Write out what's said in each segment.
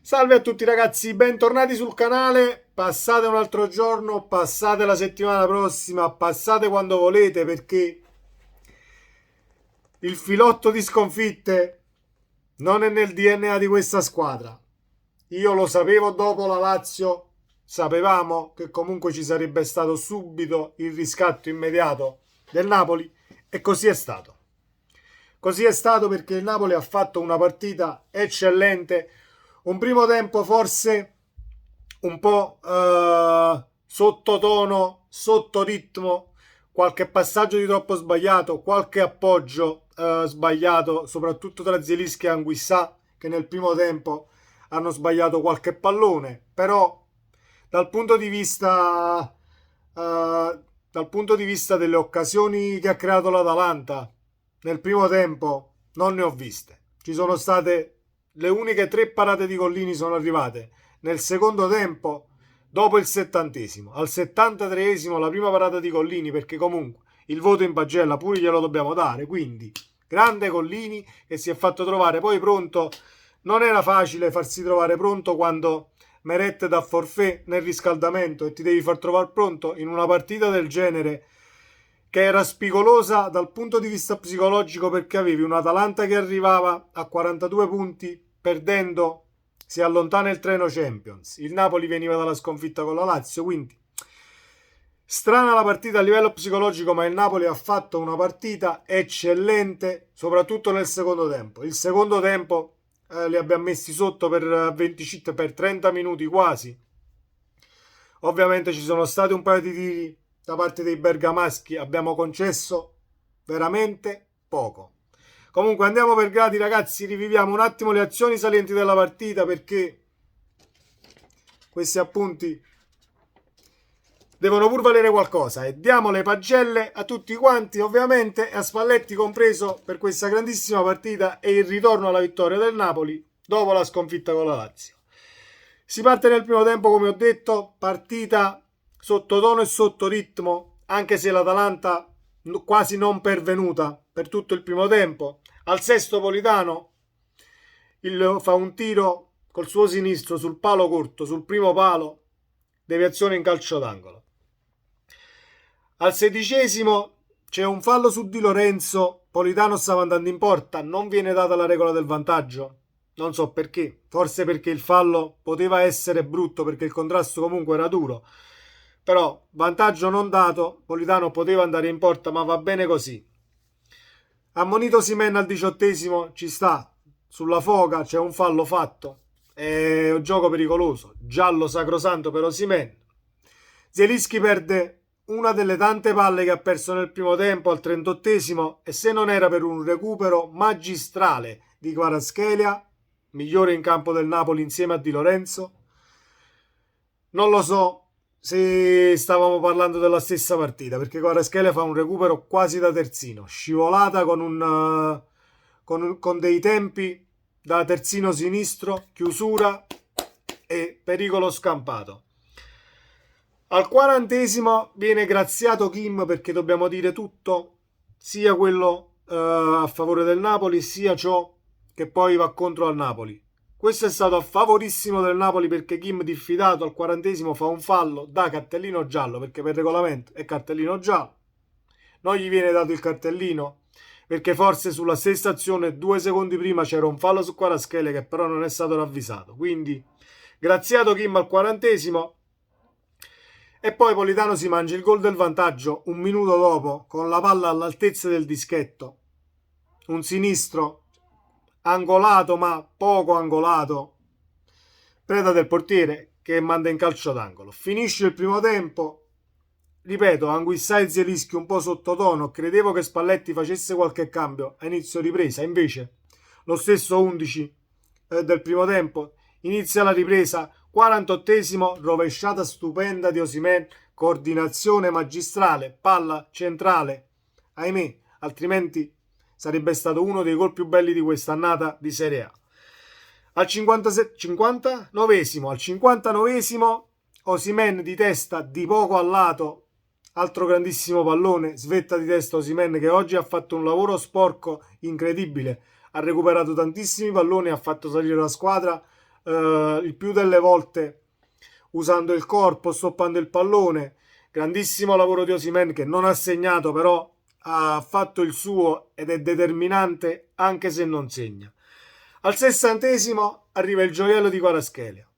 Salve a tutti ragazzi, bentornati sul canale. Passate un altro giorno, passate la settimana prossima, passate quando volete perché il filotto di sconfitte non è nel DNA di questa squadra. Io lo sapevo dopo la Lazio, sapevamo che comunque ci sarebbe stato subito il riscatto immediato del Napoli e così è stato. Così è stato perché il Napoli ha fatto una partita eccellente, un primo tempo forse un po' sottotono, sotto ritmo, qualche passaggio di troppo sbagliato, qualche appoggio sbagliato, soprattutto tra Zielinski e Anguissà, che nel primo tempo hanno sbagliato qualche pallone, però dal punto di vista delle occasioni che ha creato l'Atalanta nel primo tempo non ne ho viste. Ci sono state le uniche 3 parate di Collini sono arrivate nel secondo tempo dopo il 70esimo. Al 73esimo la prima parata di Collini, perché comunque il voto in pagella pure glielo dobbiamo dare, quindi grande Collini che si è fatto trovare poi pronto. Non era facile farsi trovare pronto quando Meret da forfait nel riscaldamento e ti devi far trovare pronto in una partita del genere che era spigolosa dal punto di vista psicologico, perché avevi un Atalanta che arrivava a 42 punti perdendo, si allontana il treno Champions, il Napoli veniva dalla sconfitta con la Lazio, quindi strana la partita a livello psicologico, ma il Napoli ha fatto una partita eccellente soprattutto nel secondo tempo. Il secondo tempo li abbiamo messi sotto per 25, per 30 minuti quasi. Ovviamente ci sono stati un paio di tiri da parte dei bergamaschi, abbiamo concesso veramente poco. Comunque andiamo per gradi ragazzi, riviviamo un attimo le azioni salienti della partita perché questi appunti devono pur valere qualcosa e diamo le pagelle a tutti quanti ovviamente e a Spalletti compreso per questa grandissima partita e il ritorno alla vittoria del Napoli dopo la sconfitta con la Lazio. Si parte nel primo tempo, come ho detto, partita sottotono e sotto ritmo, anche se l'Atalanta quasi non pervenuta per tutto il primo tempo. Al sesto Politano fa un tiro col suo sinistro sul palo corto, sul primo palo, deviazione in calcio d'angolo. Al 16esimo c'è un fallo su Di Lorenzo, Politano stava andando in porta, non viene data la regola del vantaggio. Non so perché, forse perché il fallo poteva essere brutto, perché il contrasto comunque era duro. Però vantaggio non dato, Politano poteva andare in porta, ma va bene così. Ammonito Osimhen al 18esimo, ci sta, sulla foga c'è un fallo fatto, è un gioco pericoloso, giallo sacrosanto per Osimhen. Zielinski perde una delle tante palle che ha perso nel primo tempo al 38esimo e se non era per un recupero magistrale di Kvaratskhelia, migliore in campo del Napoli insieme a Di Lorenzo, non lo so se stavamo parlando della stessa partita, perché Kvaratskhelia fa un recupero quasi da terzino, scivolata con dei tempi da terzino sinistro, chiusura e pericolo scampato. Al 40esimo viene graziato Kim, perché dobbiamo dire tutto, sia quello a favore del Napoli sia ciò che poi va contro al Napoli. Questo è stato a favorissimo del Napoli perché Kim, diffidato al 40esimo, fa un fallo da cartellino giallo, perché per regolamento è cartellino giallo. Non gli viene dato il cartellino perché forse sulla stessa azione 2 secondi prima c'era un fallo su Kvaratskhelia che però non è stato ravvisato. Quindi graziato Kim al 40esimo. E poi Politano si mangia il gol del vantaggio un minuto dopo con la palla all'altezza del dischetto, un sinistro angolato ma poco angolato, preda del portiere che manda in calcio d'angolo. Finisce il primo tempo, ripeto, Anguissà e Zielinski un po' sottotono, credevo che Spalletti facesse qualche cambio a inizio ripresa, invece lo stesso 11 del primo tempo inizia la ripresa. 48esimo, rovesciata stupenda di Osimhen, coordinazione magistrale, palla centrale, ahimè, altrimenti sarebbe stato uno dei gol più belli di quest'annata di Serie A. Al 59esimo, Osimhen di testa di poco al lato, altro grandissimo pallone, svetta di testa Osimhen che oggi ha fatto un lavoro sporco incredibile, ha recuperato tantissimi palloni, ha fatto salire la squadra il più delle volte usando il corpo, stoppando il pallone. Grandissimo lavoro di Osimhen, che non ha segnato, però ha fatto il suo ed è determinante anche se non segna. Al 60° arriva il gioiello di Kvaratskhelia.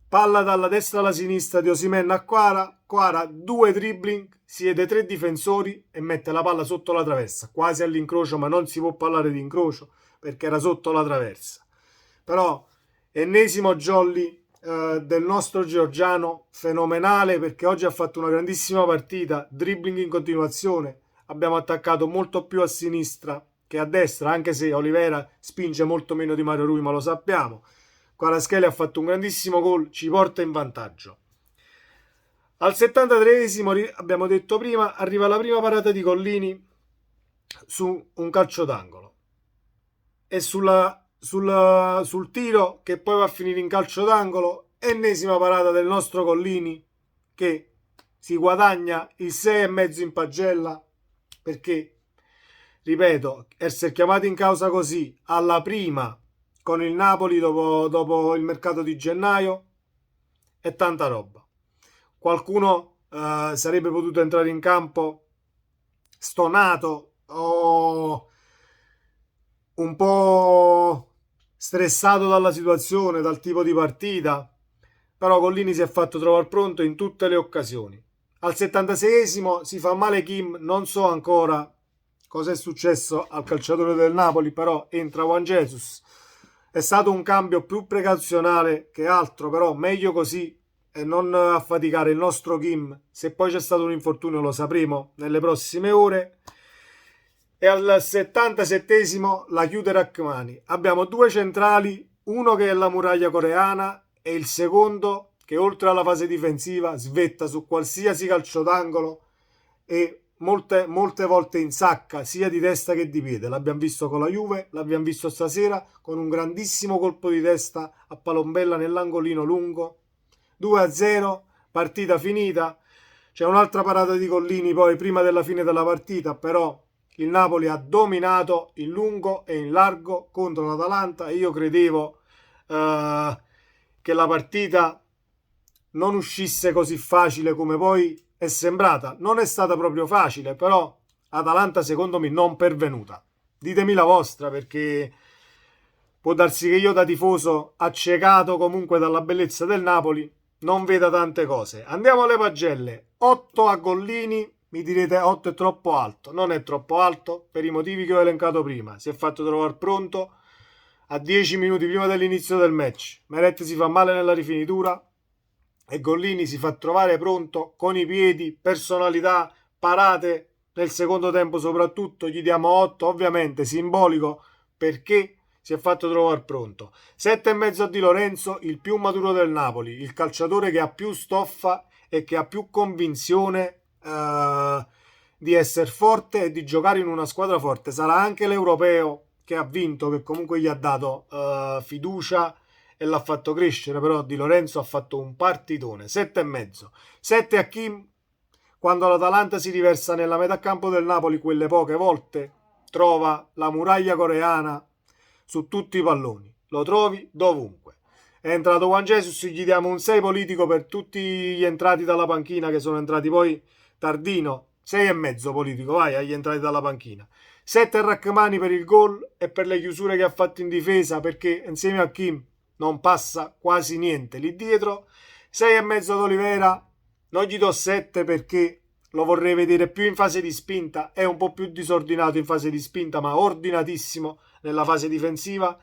Palla dalla destra alla sinistra di Osimhen a Kvara. Kvara 2 dribbling, siede 3 difensori e mette la palla sotto la traversa, quasi all'incrocio, ma non si può parlare di incrocio perché era sotto la traversa. Però ennesimo jolly del nostro georgiano, fenomenale, perché oggi ha fatto una grandissima partita, dribbling in continuazione, abbiamo attaccato molto più a sinistra che a destra, anche se Oliveira spinge molto meno di Mario Rui, ma lo sappiamo. Kvaratskhelia ha fatto un grandissimo gol, ci porta in vantaggio. Al 73esimo, abbiamo detto prima, arriva la prima parata di Collini su un calcio d'angolo e sul tiro che poi va a finire in calcio d'angolo, ennesima parata del nostro Collini che si guadagna il 6,5 in pagella, perché, ripeto, essere chiamati in causa così alla prima con il Napoli dopo il mercato di gennaio è tanta roba. Qualcuno sarebbe potuto entrare in campo stonato o un po' stressato dalla situazione, dal tipo di partita, però Collini si è fatto trovare pronto in tutte le occasioni. Al 76esimo si fa male Kim, non so ancora cosa è successo al calciatore del Napoli, però entra Juan Jesus. È stato un cambio più precauzionale che altro, però meglio così e non affaticare il nostro Kim. Se poi c'è stato un infortunio lo sapremo nelle prossime ore. E al 77esimo la chiude Rachmani. Abbiamo 2 centrali, uno che è la muraglia coreana e il secondo che oltre alla fase difensiva svetta su qualsiasi calcio d'angolo e molte volte insacca sia di testa che di piede. L'abbiamo visto con la Juve, l'abbiamo visto stasera con un grandissimo colpo di testa a palombella nell'angolino lungo. 2-0, partita finita. C'è un'altra parata di Collini poi prima della fine della partita, però il Napoli ha dominato in lungo e in largo contro l'Atalanta e io credevo che la partita non uscisse così facile come poi è sembrata. Non è stata proprio facile, però Atalanta secondo me non pervenuta. Ditemi la vostra, perché può darsi che io da tifoso accecato comunque dalla bellezza del Napoli non veda tante cose. Andiamo alle pagelle. 8 a Gollini. Mi direte 8 è troppo alto. Non è troppo alto per i motivi che ho elencato prima. Si è fatto trovare pronto a 10 minuti prima dell'inizio del match. Meret si fa male nella rifinitura e Gollini si fa trovare pronto con i piedi, personalità, parate nel secondo tempo soprattutto. Gli diamo 8, ovviamente simbolico, perché si è fatto trovare pronto. 7,5 a Di Lorenzo, il più maturo del Napoli, il calciatore che ha più stoffa e che ha più convinzione di essere forte e di giocare in una squadra forte. Sarà anche l'europeo che ha vinto, che comunque gli ha dato fiducia e l'ha fatto crescere, però Di Lorenzo ha fatto un partitone. 7,5. 7 a Kim, quando l'Atalanta si riversa nella metà campo del Napoli, quelle poche volte trova la muraglia coreana su tutti i palloni, lo trovi dovunque. È entrato Juan Jesus, gli diamo un 6 politico per tutti gli entrati dalla panchina, che sono entrati poi tardino. 6,5 politico, vai, agli entrati dalla panchina. 7 a Rachmani per il gol e per le chiusure che ha fatto in difesa, perché insieme a Kim non passa quasi niente lì dietro. 6,5 ad Oliveira, non gli do 7 perché lo vorrei vedere più in fase di spinta, è un po' più disordinato in fase di spinta, ma ordinatissimo nella fase difensiva.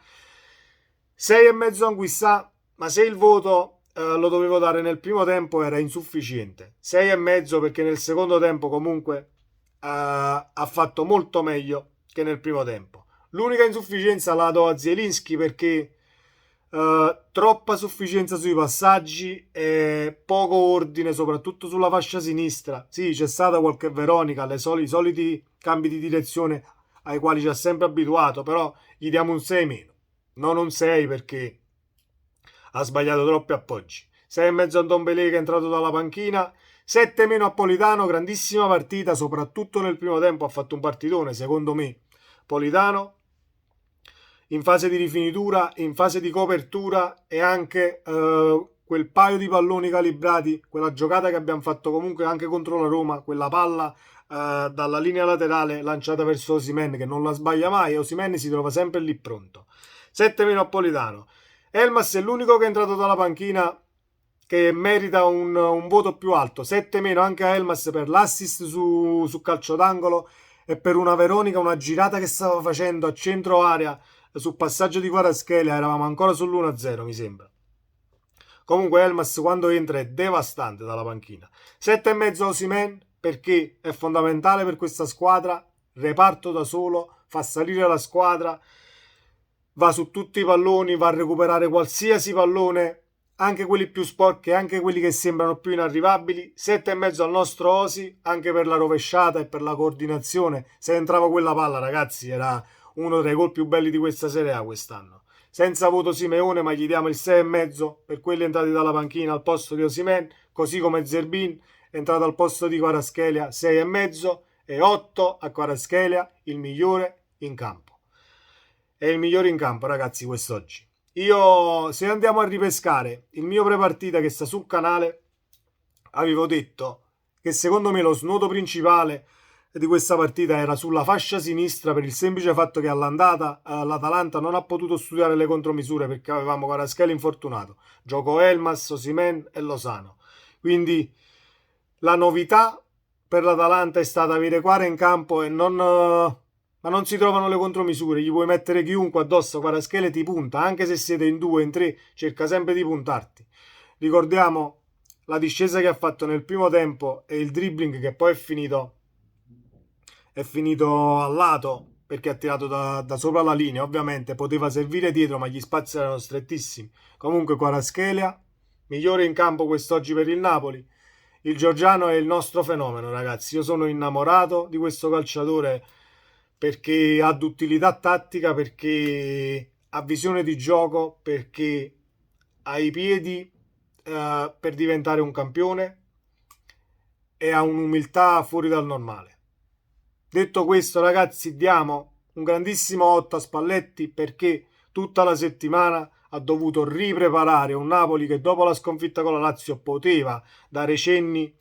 6,5 a Anguissà, ma se il voto lo dovevo dare nel primo tempo era insufficiente. 6,5 perché nel secondo tempo comunque ha fatto molto meglio che nel primo tempo. L'unica insufficienza la do a Zielinski perché troppa sufficienza sui passaggi e poco ordine soprattutto sulla fascia sinistra. Sì, c'è stata qualche Veronica, i soliti cambi di direzione ai quali ci ha sempre abituato, però gli diamo un 6 meno, non un 6 perché ha sbagliato troppi appoggi. 6,5 a Ndombele che è entrato dalla panchina. 7 meno a Politano, grandissima partita, soprattutto nel primo tempo ha fatto un partitone secondo me Politano. in fase di rifinitura, in fase di copertura, e anche quel paio di palloni calibrati, quella giocata che abbiamo fatto comunque anche contro la Roma, quella palla dalla linea laterale lanciata verso Osimhen, che non la sbaglia mai, e Osimhen si trova sempre lì pronto. 7 Napolitano. Elmas è l'unico che è entrato dalla panchina che merita un voto più alto. 7 anche a Elmas per l'assist su calcio d'angolo e per una Veronica, una girata che stava facendo a centro area sul passaggio di Kvaratskhelia. Eravamo ancora sull'1-0, mi sembra. Comunque Elmas quando entra è devastante dalla panchina. 7,5 Osimhen, perché è fondamentale per questa squadra, reparto da solo, fa salire la squadra, va su tutti i palloni, va a recuperare qualsiasi pallone, anche quelli più sporchi, anche quelli che sembrano più inarrivabili. 7,5 al nostro Osi, anche per la rovesciata e per la coordinazione. Se entrava quella palla, ragazzi, era uno tra i gol più belli di questa Serie A quest'anno. Senza voto Simeone, ma gli diamo il 6,5 per quelli entrati dalla panchina al posto di Osimhen, così come Zerbin entrato al posto di Kvaratskhelia, 6,5, e 8 a Kvaratskhelia, il migliore in campo. È il migliore in campo, ragazzi, quest'oggi. Io, se andiamo a ripescare il mio prepartita che sta sul canale, avevo detto che secondo me lo snodo principale di questa partita era sulla fascia sinistra, per il semplice fatto che all'andata l'Atalanta non ha potuto studiare le contromisure perché avevamo Kvaratskhelia infortunato, gioco Elmas, Osimhen e Lozano. Quindi la novità per l'Atalanta è stata avere Kvara in campo e ma non si trovano le contromisure. Gli puoi mettere chiunque addosso, Kvaratskhelia ti punta, anche se siete in 2, in 3, cerca sempre di puntarti. Ricordiamo la discesa che ha fatto nel primo tempo e il dribbling che poi è finito al lato perché ha tirato da sopra la linea. Ovviamente poteva servire dietro, ma gli spazi erano strettissimi. Comunque Kvaratskhelia, migliore in campo quest'oggi per il Napoli. Il Giorgiano è il nostro fenomeno, ragazzi. Io sono innamorato di questo calciatore perché ha d'utilità tattica, perché ha visione di gioco, perché ha i piedi per diventare un campione e ha un'umiltà fuori dal normale. Detto questo, ragazzi, diamo un grandissimo 8 a Spalletti perché tutta la settimana ha dovuto ripreparare un Napoli che dopo la sconfitta con la Lazio poteva dare cenni,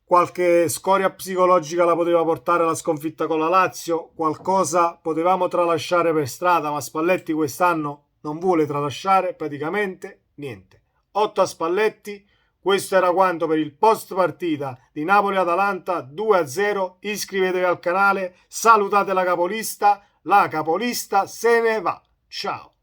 qualche scoria psicologica la poteva portare la sconfitta con la Lazio, qualcosa potevamo tralasciare per strada, ma Spalletti quest'anno non vuole tralasciare praticamente niente. 8 a Spalletti. Questo era quanto per il post partita di Napoli-Atalanta 2-0. Iscrivetevi al canale, salutate la capolista se ne va. Ciao.